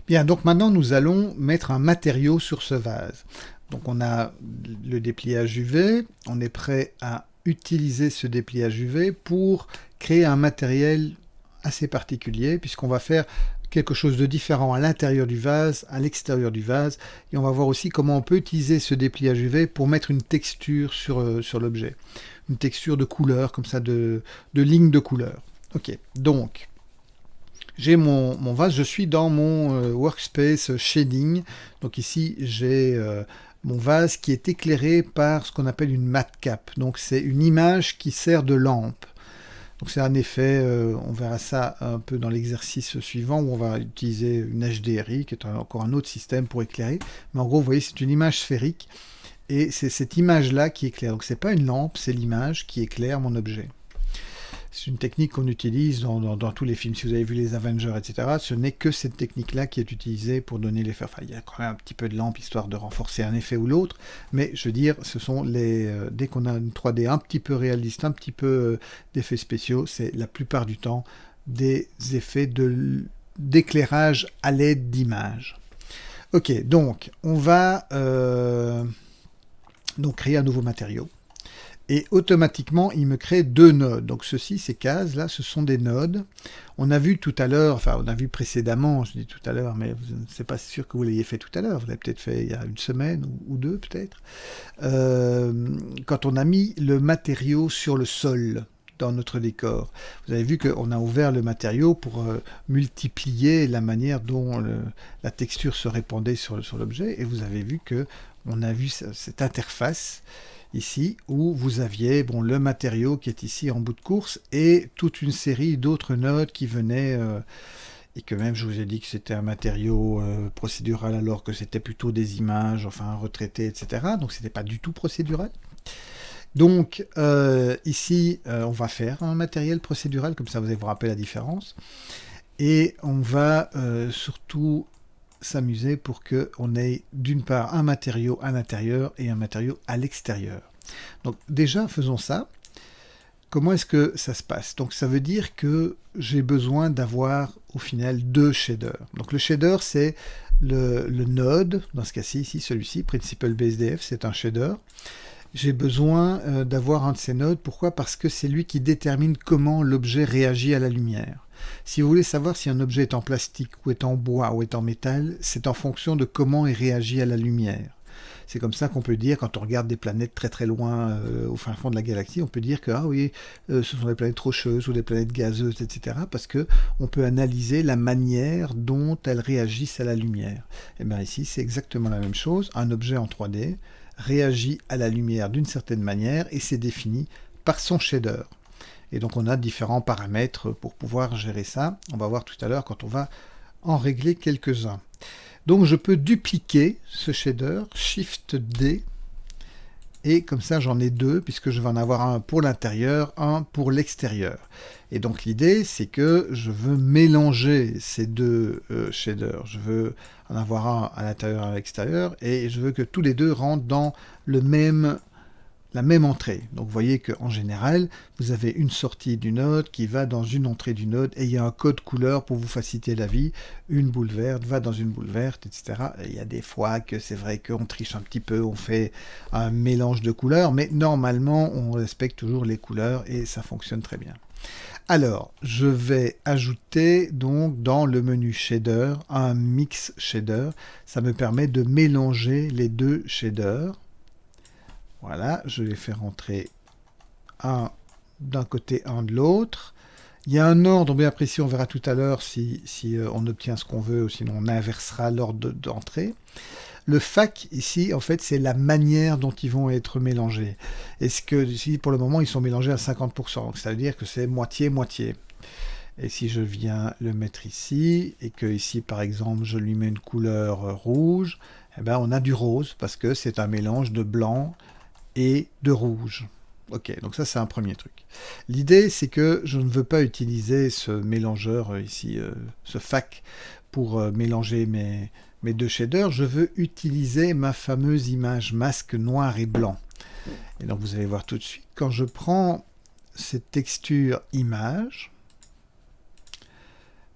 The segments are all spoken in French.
Bien, donc maintenant nous allons mettre un matériau sur ce vase. Donc on a le dépliage UV, on est prêt à utiliser ce dépliage UV pour créer un matériel assez particulier, puisqu'on va faire quelque chose de différent à l'intérieur du vase, à l'extérieur du vase, et on va voir aussi comment on peut utiliser ce dépliage UV pour mettre une texture sur l'objet, une texture de couleur, comme ça, de lignes de couleur. Ok, donc j'ai mon vase, je suis dans mon workspace shading. Donc ici, j'ai mon vase qui est éclairé par ce qu'on appelle une matte cap. Donc c'est une image qui sert de lampe. Donc c'est un effet, on verra ça un peu dans l'exercice suivant où on va utiliser une HDRI, qui est encore un autre système pour éclairer. Mais en gros, vous voyez, c'est une image sphérique et c'est cette image-là qui éclaire. Donc c'est pas une lampe, c'est l'image qui éclaire mon objet. C'est une technique qu'on utilise dans tous les films. Si vous avez vu les Avengers, etc., ce n'est que cette technique-là qui est utilisée pour donner l'effet. Enfin, il y a quand même un petit peu de lampe, histoire de renforcer un effet ou l'autre, mais je veux dire, ce sont les... dès qu'on a une 3D un petit peu réaliste, un petit peu d'effets spéciaux, c'est la plupart du temps des effets d'éclairage à l'aide d'images. Ok, donc, on va donc créer un nouveau matériau. Et automatiquement, il me crée deux nodes. Donc ceci, ces cases-là, ce sont des nodes. On a vu tout à l'heure, enfin on a vu précédemment, je dis tout à l'heure, mais c'est pas sûr que vous l'ayez fait tout à l'heure, vous l'avez peut-être fait il y a une semaine ou deux peut-être, quand on a mis le matériau sur le sol dans notre décor. Vous avez vu qu'on a ouvert le matériau pour multiplier la manière dont la texture se répandait sur l'objet, et vous avez vu que on a vu cette interface ici, où vous aviez le matériau qui est ici en bout de course et toute une série d'autres nodes qui venaient, et que même je vous ai dit que c'était un matériau procédural alors que c'était plutôt des images, enfin retraitées, etc. Donc c'était pas du tout procédural. Donc ici, on va faire un matériel procédural, comme ça vous allez vous rappeler la différence. Et on va surtout s'amuser pour qu'on ait d'une part un matériau à l'intérieur et un matériau à l'extérieur. Donc déjà, faisons ça. Comment est-ce que ça se passe? Donc ça veut dire que j'ai besoin d'avoir au final deux shaders. Donc le shader, c'est le node, dans ce cas-ci, ici, celui-ci, Principal BSDF, c'est un shader. J'ai besoin d'avoir un de ces nodes. Pourquoi? Parce que c'est lui qui détermine comment l'objet réagit à la lumière. Si vous voulez savoir si un objet est en plastique, ou est en bois, ou est en métal, c'est en fonction de comment il réagit à la lumière. C'est comme ça qu'on peut dire, quand on regarde des planètes très très loin au fin fond de la galaxie, on peut dire que oui, ce sont des planètes rocheuses ou des planètes gazeuses, etc. Parce qu'on peut analyser la manière dont elles réagissent à la lumière. Et bien ici, c'est exactement la même chose. Un objet en 3D réagit à la lumière d'une certaine manière et c'est défini par son shader. Et donc on a différents paramètres pour pouvoir gérer ça. On va voir tout à l'heure quand on va en régler quelques-uns. Donc je peux dupliquer ce shader, Shift D, et comme ça j'en ai deux, puisque je vais en avoir un pour l'intérieur, un pour l'extérieur. Et donc l'idée, c'est que je veux mélanger ces deux shaders. Je veux en avoir un à l'intérieur et à l'extérieur, et je veux que tous les deux rentrent dans la même entrée. Donc vous voyez qu'en général, vous avez une sortie du node qui va dans une entrée du node et il y a un code couleur pour vous faciliter la vie. Une boule verte va dans une boule verte, etc. Et il y a des fois que c'est vrai qu'on triche un petit peu, on fait un mélange de couleurs, mais normalement on respecte toujours les couleurs et ça fonctionne très bien. Alors, je vais ajouter donc dans le menu shader un mix shader. Ça me permet de mélanger les deux shaders. Voilà, je vais faire entrer un d'un côté, un de l'autre. Il y a un ordre bien précis, on verra tout à l'heure si on obtient ce qu'on veut, ou sinon on inversera l'ordre d'entrée. Le FAC, ici, en fait, c'est la manière dont ils vont être mélangés. Est-ce que, ici, pour le moment, ils sont mélangés à 50%, donc ça veut dire que c'est moitié-moitié. Et si je viens le mettre ici, et que ici, par exemple, je lui mets une couleur rouge, eh ben, on a du rose, parce que c'est un mélange de blanc et de rouge. Ok, donc ça c'est un premier truc. L'idée c'est que je ne veux pas utiliser ce mélangeur ici, ce FAC, pour mélanger mes deux shaders. Je veux utiliser ma fameuse image masque noir et blanc. Et donc vous allez voir tout de suite, quand je prends cette texture image,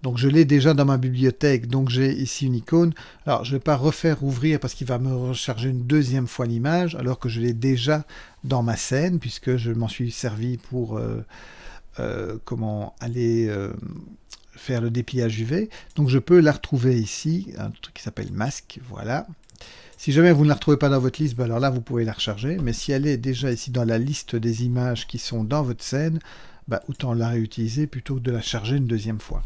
Donc je l'ai déjà dans ma bibliothèque, donc j'ai ici une icône. Alors je ne vais pas refaire ouvrir parce qu'il va me recharger une deuxième fois l'image, alors que je l'ai déjà dans ma scène, puisque je m'en suis servi pour comment aller faire le dépliage UV. Donc je peux la retrouver ici, un truc qui s'appelle masque, voilà. Si jamais vous ne la retrouvez pas dans votre liste, ben alors là vous pouvez la recharger, mais si elle est déjà ici dans la liste des images qui sont dans votre scène, ben, autant la réutiliser plutôt que de la charger une deuxième fois.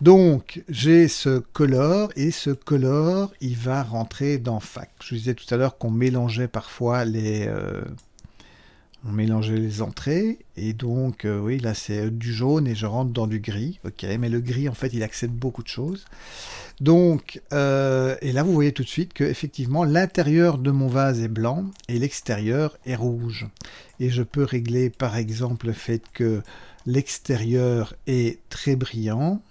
Donc, j'ai ce color, et ce color, il va rentrer dans FAC. Je vous disais tout à l'heure qu'on mélangeait parfois on mélangeait les entrées, et donc, oui, là c'est du jaune, et je rentre dans du gris, ok, mais le gris, en fait, il accepte beaucoup de choses. Donc, et là, vous voyez tout de suite que, effectivement, l'intérieur de mon vase est blanc, et l'extérieur est rouge. Et je peux régler, par exemple, le fait que l'extérieur est très brillant.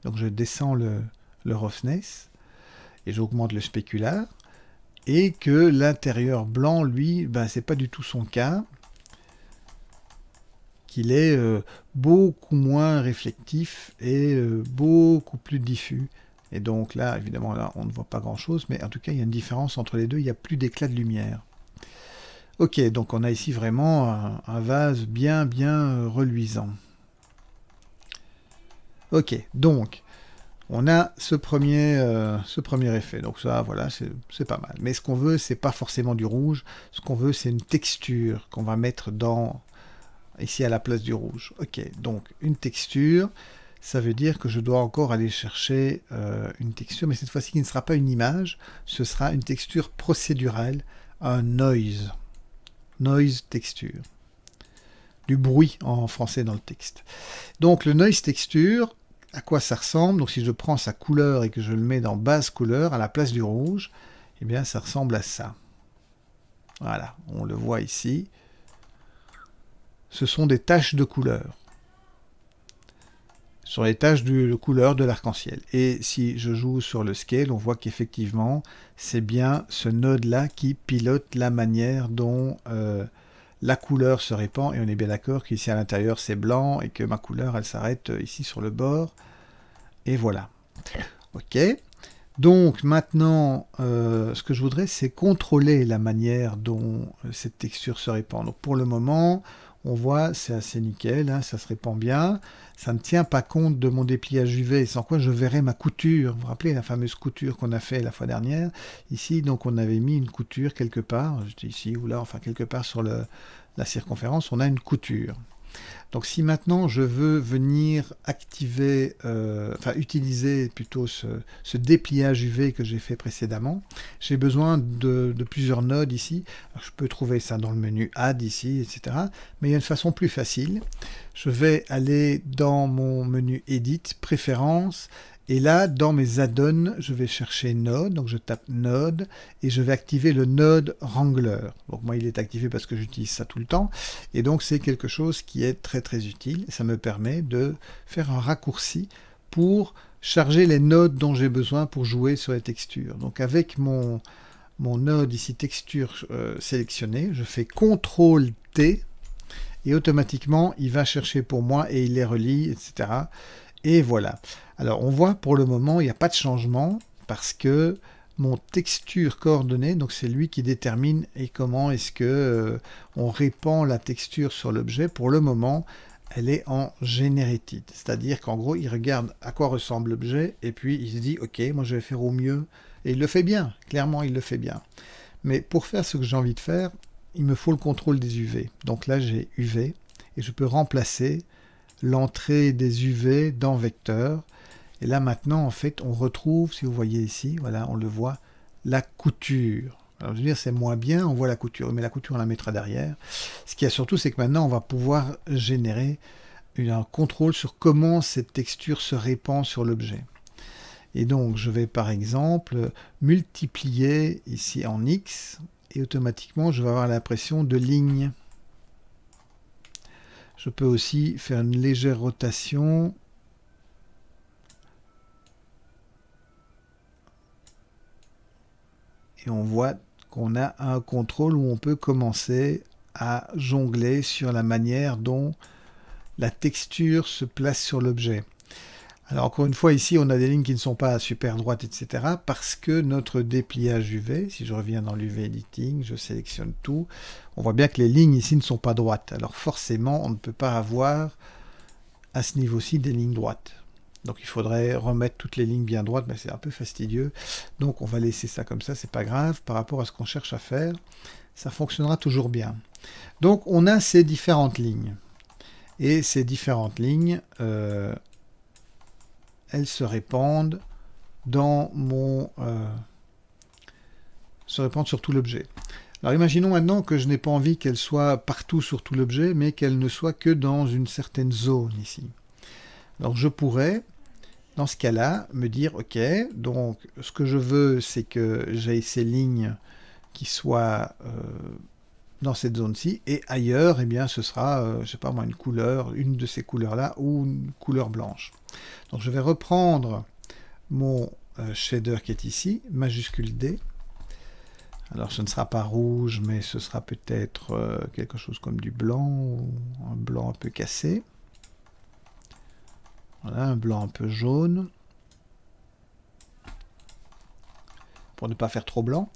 Donc je descends le roughness et j'augmente le spécular. Et que l'intérieur blanc, lui, ben, c'est pas du tout son cas. Qu'il est beaucoup moins réflectif et beaucoup plus diffus. Et donc là, évidemment, là, on ne voit pas grand-chose, mais en tout cas, il y a une différence entre les deux, il n'y a plus d'éclat de lumière. Ok, donc on a ici vraiment un vase bien reluisant. Ok, donc on a ce premier effet. Donc ça, voilà, c'est pas mal. Mais ce qu'on veut, c'est pas forcément du rouge. Ce qu'on veut, c'est une texture qu'on va mettre ici à la place du rouge. Ok, donc une texture, ça veut dire que je dois encore aller chercher une texture, mais cette fois-ci, qui ne sera pas une image, ce sera une texture procédurale, un noise. Noise texture. Du bruit en français dans le texte. Donc le noise texture, à quoi ça ressemble? Donc si je prends sa couleur et que je le mets dans base couleur à la place du rouge, eh bien ça ressemble à ça. Voilà, on le voit ici. Ce sont des taches de couleur. Ce sont les taches de couleur de l'arc-en-ciel. Et si je joue sur le scale, on voit qu'effectivement, c'est bien ce node-là qui pilote la manière dont la couleur se répand, et on est bien d'accord qu'ici à l'intérieur c'est blanc, et que ma couleur elle s'arrête ici sur le bord, et voilà. Ok, donc maintenant ce que je voudrais, c'est contrôler la manière dont cette texture se répand. Donc pour le moment, on voit, c'est assez nickel, hein, ça se répand bien, ça ne tient pas compte de mon dépliage UV, sans quoi je verrai ma couture. Vous vous rappelez la fameuse couture qu'on a fait la fois dernière? Ici, donc, on avait mis une couture quelque part, ici ou là, enfin quelque part sur la circonférence, on a une couture. Donc si maintenant je veux venir activer, utiliser plutôt ce dépliage UV que j'ai fait précédemment, j'ai besoin de plusieurs nodes ici. Alors, je peux trouver ça dans le menu Add ici, etc. Mais il y a une façon plus facile. Je vais aller dans mon menu Edit, Préférences, et là, dans mes add-ons, je vais chercher Node, donc je tape Node, et je vais activer le Node Wrangler. Donc moi, il est activé parce que j'utilise ça tout le temps, et donc c'est quelque chose qui est très utile. Ça me permet de faire un raccourci pour charger les nodes dont j'ai besoin pour jouer sur les textures. Donc avec mon node ici, texture sélectionné, je fais CTRL-T, et automatiquement, il va chercher pour moi, et il les relie, etc. Et voilà. Alors on voit pour le moment il n'y a pas de changement parce que mon texture coordonnée, donc c'est lui qui détermine et comment est-ce que on répand la texture sur l'objet. Pour le moment, elle est en generated, c'est-à-dire qu'en gros il regarde à quoi ressemble l'objet et puis il se dit ok, moi je vais faire au mieux, et il le fait bien, clairement il le fait bien. Mais pour faire ce que j'ai envie de faire, il me faut le contrôle des UV. Donc là j'ai UV et je peux remplacer l'entrée des UV dans vecteur. Et là maintenant, en fait, on retrouve, si vous voyez ici, voilà, on le voit, la couture. Alors je veux dire, c'est moins bien, on voit la couture, mais la couture, on la mettra derrière. Ce qu'il y a surtout, c'est que maintenant, on va pouvoir générer un contrôle sur comment cette texture se répand sur l'objet. Et donc, je vais par exemple multiplier ici en X, et automatiquement, je vais avoir l'impression de lignes. Je peux aussi faire une légère rotation. Et on voit qu'on a un contrôle où on peut commencer à jongler sur la manière dont la texture se place sur l'objet. Alors encore une fois, ici, on a des lignes qui ne sont pas super droites, etc. Parce que notre dépliage UV, si je reviens dans l'UV Editing, je sélectionne tout, on voit bien que les lignes ici ne sont pas droites. Alors forcément, on ne peut pas avoir à ce niveau-ci des lignes droites. Donc il faudrait remettre toutes les lignes bien droites, mais c'est un peu fastidieux. Donc on va laisser ça comme ça, c'est pas grave. Par rapport à ce qu'on cherche à faire, ça fonctionnera toujours bien. Donc on a ces différentes lignes. Et ces différentes lignes, elles se répandent dans mon... se répandent sur tout l'objet. Alors imaginons maintenant que je n'ai pas envie qu'elles soient partout sur tout l'objet, mais qu'elles ne soient que dans une certaine zone ici. Alors je pourrais, dans ce cas-là, me dire, ok, donc ce que je veux, c'est que j'ai ces lignes qui soient dans cette zone-ci, et ailleurs, eh bien, ce sera, je sais pas moi, une couleur, une de ces couleurs-là, ou une couleur blanche. Donc je vais reprendre mon shader qui est ici, majuscule D. Alors ce ne sera pas rouge, mais ce sera peut-être quelque chose comme du blanc, ou un blanc un peu cassé. Voilà, un blanc un peu jaune. Pour ne pas faire trop blanc.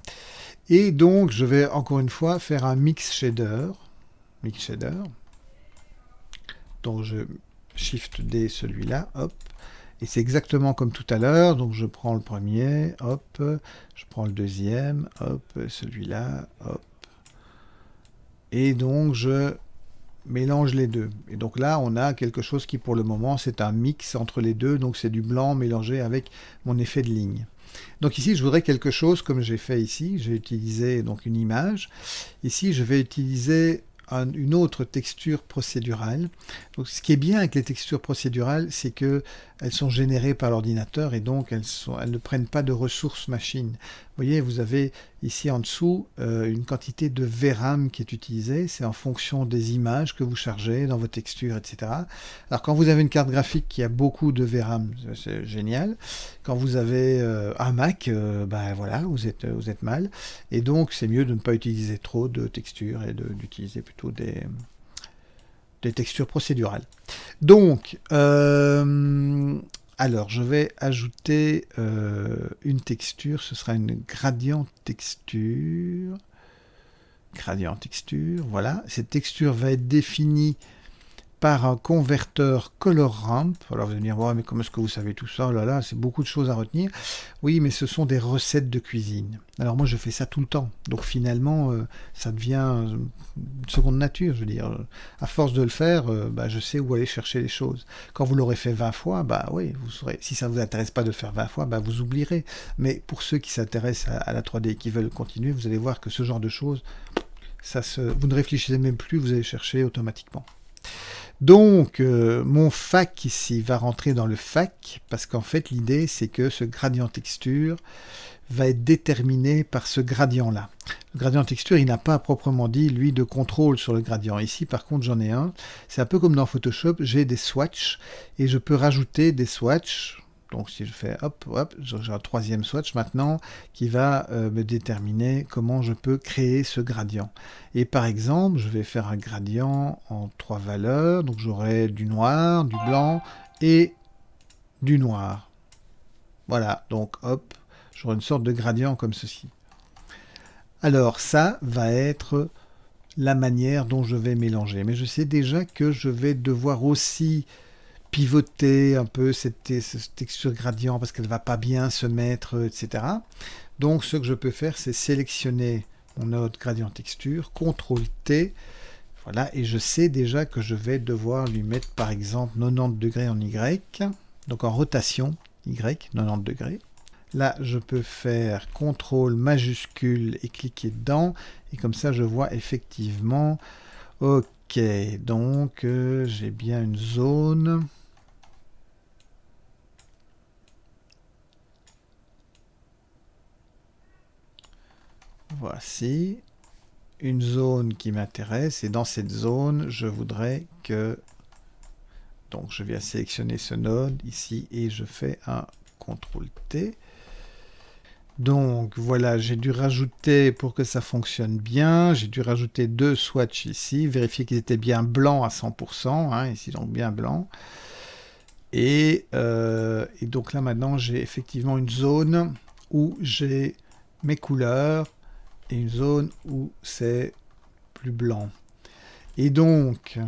Et donc je vais encore une fois faire un mix shader. Donc je Shift D celui-là, hop. Et c'est exactement comme tout à l'heure, donc je prends le premier, hop, je prends le deuxième, hop, celui-là, hop. Et donc je mélange les deux. Et donc là, on a quelque chose qui pour le moment, c'est un mix entre les deux, donc c'est du blanc mélangé avec mon effet de ligne. Donc ici, je voudrais quelque chose comme j'ai fait ici, j'ai utilisé donc une image. Ici, je vais utiliser une autre texture procédurale. Donc, ce qui est bien avec les textures procédurales, c'est que elles sont générées par l'ordinateur et donc elles ne prennent pas de ressources machines. Vous voyez, vous avez ici en dessous une quantité de VRAM qui est utilisée. C'est en fonction des images que vous chargez dans vos textures, etc. Alors, quand vous avez une carte graphique qui a beaucoup de VRAM, c'est génial. Quand vous avez un Mac, ben voilà, vous êtes mal. Et donc, c'est mieux de ne pas utiliser trop de textures et d'utiliser plutôt des textures procédurales. Donc, alors, je vais ajouter une texture. Ce sera une gradient texture. Gradient texture, voilà. Cette texture va être définie par un converteur color ramp. Alors vous allez me dire, ouais, mais comment est-ce que vous savez tout ça? Oh là là, c'est beaucoup de choses à retenir. Oui, mais ce sont des recettes de cuisine. Alors moi, je fais ça tout le temps. Donc finalement, ça devient une seconde nature. Je veux dire, à force de le faire, bah, je sais où aller chercher les choses. Quand vous l'aurez fait 20 fois, bah oui, vous saurez. Si ça ne vous intéresse pas de le faire 20 fois, bah, vous oublierez. Mais pour ceux qui s'intéressent à la 3D et qui veulent continuer, vous allez voir que ce genre de choses, vous ne réfléchissez même plus, vous allez chercher automatiquement. Donc, mon fac ici va rentrer dans le fac, parce qu'en fait, l'idée, c'est que ce gradient texture va être déterminé par ce gradient-là. Le gradient texture, il n'a pas à proprement dit, lui, de contrôle sur le gradient. Ici, par contre, j'en ai un. C'est un peu comme dans Photoshop, j'ai des swatchs, et je peux rajouter des swatchs. Donc si je fais hop, hop, j'ai un troisième swatch maintenant qui va me déterminer comment je peux créer ce gradient. Et par exemple, je vais faire un gradient en 3 valeurs. Donc j'aurai du noir, du blanc et du noir. Voilà, donc hop, j'aurai une sorte de gradient comme ceci. Alors ça va être la manière dont je vais mélanger. Mais je sais déjà que je vais devoir aussi pivoter un peu cette texture gradient parce qu'elle ne va pas bien se mettre, etc. Donc ce que je peux faire, c'est sélectionner mon node gradient texture, CTRL T, voilà, et je sais déjà que je vais devoir lui mettre par exemple 90 degrés en Y, donc en rotation Y, 90 degrés. Là, je peux faire CTRL majuscule et cliquer dedans, et comme ça je vois effectivement, ok, donc j'ai bien une zone. Voici une zone qui m'intéresse et dans cette zone, je voudrais que... Donc je viens sélectionner ce node ici et je fais un CTRL-T. Donc voilà, j'ai dû rajouter, pour que ça fonctionne bien, j'ai dû rajouter 2 swatchs ici, vérifier qu'ils étaient bien blancs à 100%, hein, ici donc bien blanc. Et donc là maintenant j'ai effectivement une zone où j'ai mes couleurs et une zone où c'est plus blanc. Et donc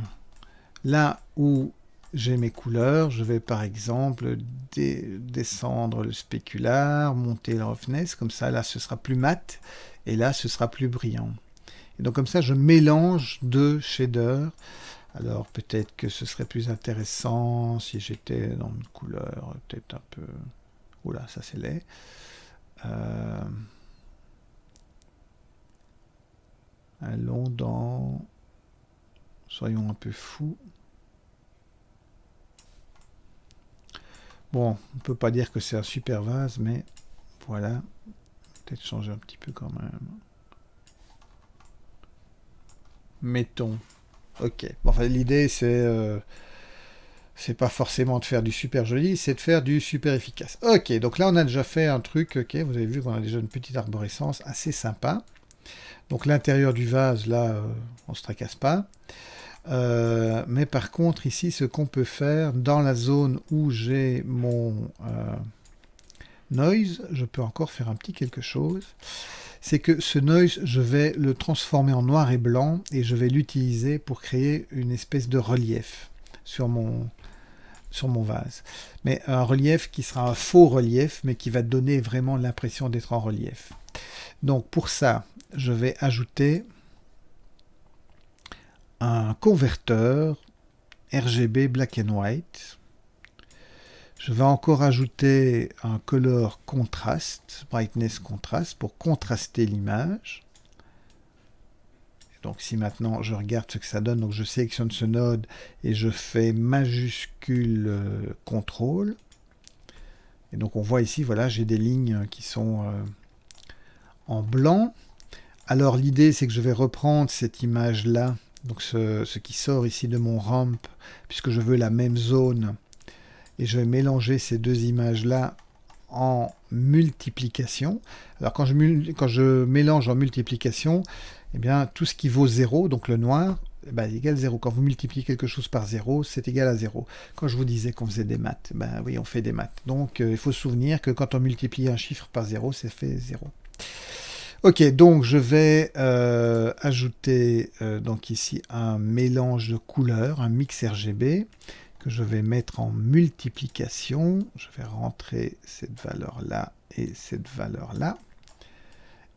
là où j'ai mes couleurs, je vais par exemple descendre le spécular, monter le roughness, comme ça là ce sera plus mat et là ce sera plus brillant. Et donc comme ça je mélange deux shaders. Alors peut-être que ce serait plus intéressant si j'étais dans une couleur peut-être un peu... Oula, ça c'est laid. Allons dans... Soyons un peu fous. Bon, on ne peut pas dire que c'est un super vase, mais voilà. Peut-être changer un petit peu quand même. Mettons. Ok. Bon, enfin, l'idée, c'est pas forcément de faire du super joli, c'est de faire du super efficace. Ok, donc là, on a déjà fait un truc, ok, vous avez vu qu'on a déjà une petite arborescence assez sympa. Donc l'intérieur du vase, là, on ne se tracasse pas. Mais par contre, ici, ce qu'on peut faire, dans la zone où j'ai mon noise, je peux encore faire un petit quelque chose. C'est que ce noise, je vais le transformer en noir et blanc et je vais l'utiliser pour créer une espèce de relief sur mon vase. Mais un relief qui sera un faux relief, mais qui va donner vraiment l'impression d'être en relief. Donc pour ça, je vais ajouter un converteur RGB Black and White. Je vais encore ajouter un color contrast, brightness contrast, pour contraster l'image. Donc si maintenant je regarde ce que ça donne, donc je sélectionne ce node et je fais majuscule contrôle. Et donc on voit ici, voilà, j'ai des lignes qui sont en blanc. Alors l'idée c'est que je vais reprendre cette image-là, donc ce qui sort ici de mon ramp, puisque je veux la même zone. Et je vais mélanger ces deux images-là en multiplication. Alors quand je mélange en multiplication, eh bien tout ce qui vaut 0, donc le noir, eh ben, égale 0. Quand vous multipliez quelque chose par 0, c'est égal à 0. Quand je vous disais qu'on faisait des maths, ben oui, on fait des maths. Donc il faut se souvenir que quand on multiplie un chiffre par 0, c'est fait 0. Ok, donc je vais ajouter donc ici un mélange de couleurs, un mix RGB, que je vais mettre en multiplication. Je vais rentrer cette valeur-là et cette valeur-là.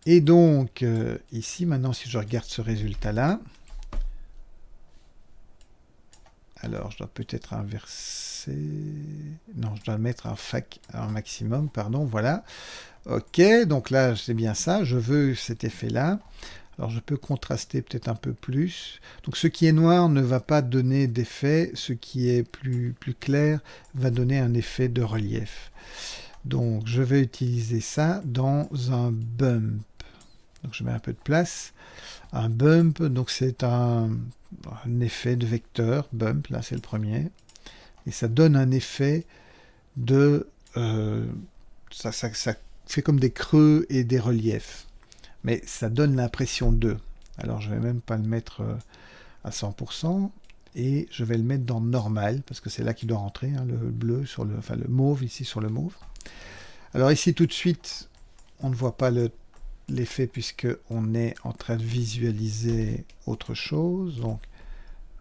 Et donc, ici, maintenant, si je regarde ce résultat-là, alors je dois peut-être inverser... Non, je dois mettre un maximum, pardon, voilà. Ok, donc là, c'est bien ça. Je veux cet effet-là. Alors je peux contraster peut-être un peu plus. Donc ce qui est noir ne va pas donner d'effet, ce qui est plus clair va donner un effet de relief. Donc je vais utiliser ça dans un bump. Donc je mets un peu de place. Un bump, donc c'est un effet de vecteur, bump, là c'est le premier. Et ça donne un effet de... ça fait comme des creux et des reliefs. Mais ça donne l'impression d'eux. Alors je vais même pas le mettre à 100%, et je vais le mettre dans normal, parce que c'est là qu'il doit rentrer, hein, le bleu sur le... Enfin le mauve ici sur le mauve. Alors ici tout de suite, on ne voit pas l'effet puisque on est en train de visualiser autre chose. Donc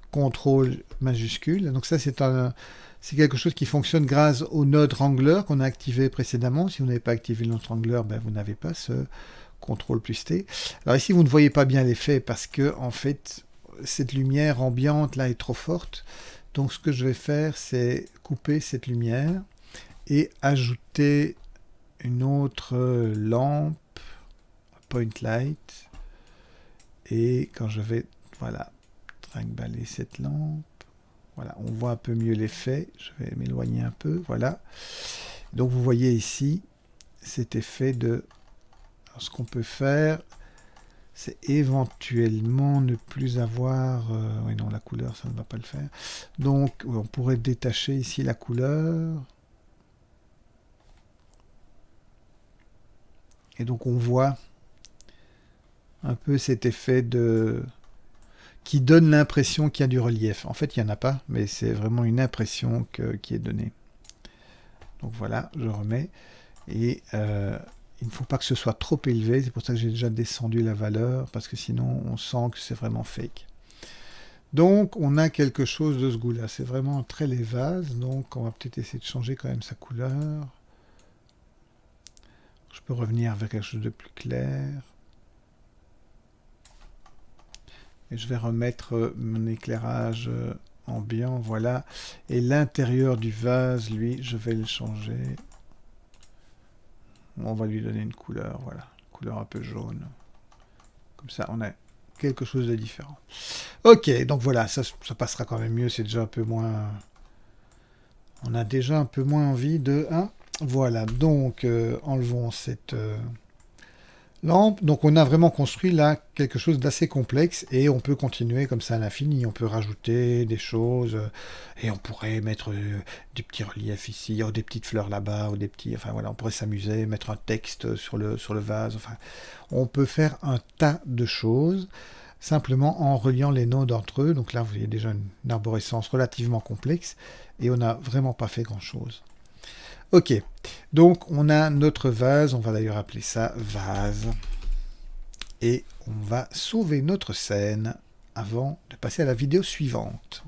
contrôle majuscule. Donc ça c'est quelque chose qui fonctionne grâce au node Wrangler qu'on a activé précédemment. Si vous n'avez pas activé le node Wrangler, ben vous n'avez pas ce CTRL plus T. Alors ici, vous ne voyez pas bien l'effet parce que, en fait, cette lumière ambiante là est trop forte. Donc ce que je vais faire, c'est couper cette lumière et ajouter une autre lampe, point light. Et quand je vais, voilà, trimballer cette lampe, voilà, on voit un peu mieux l'effet. Je vais m'éloigner un peu, voilà. Donc vous voyez ici cet effet de... Alors, ce qu'on peut faire, c'est éventuellement ne plus avoir... oui, non, la couleur, ça ne va pas le faire. Donc, on pourrait détacher ici la couleur. Et donc, on voit un peu cet effet de... qui donne l'impression qu'il y a du relief. En fait, il n'y en a pas, mais c'est vraiment une impression qui est donnée. Donc voilà, je remets. Et il ne faut pas que ce soit trop élevé, c'est pour ça que j'ai déjà descendu la valeur, parce que sinon on sent que c'est vraiment fake. Donc on a quelque chose de ce goût-là, c'est vraiment très les vases, donc on va peut-être essayer de changer quand même sa couleur. Je peux revenir vers quelque chose de plus clair. Et je vais remettre mon éclairage ambiant, voilà. Et l'intérieur du vase, lui, je vais le changer. On va lui donner une couleur, voilà. Une couleur un peu jaune. Comme ça, on a quelque chose de différent. Ok, donc voilà, ça passera quand même mieux, c'est déjà un peu moins... On a déjà un peu moins envie de... Hein, voilà, donc enlevons cette lampe. Donc on a vraiment construit là quelque chose d'assez complexe et on peut continuer comme ça à l'infini. On peut rajouter des choses et on pourrait mettre des petits reliefs ici, ou des petites fleurs là-bas, ou des petits... Enfin voilà, on pourrait s'amuser, mettre un texte sur le vase. Enfin, on peut faire un tas de choses simplement en reliant les nodes entre eux. Donc là, vous voyez déjà une arborescence relativement complexe et on n'a vraiment pas fait grand-chose. Ok, donc on a notre vase, on va d'ailleurs appeler ça vase. Et on va sauver notre scène avant de passer à la vidéo suivante.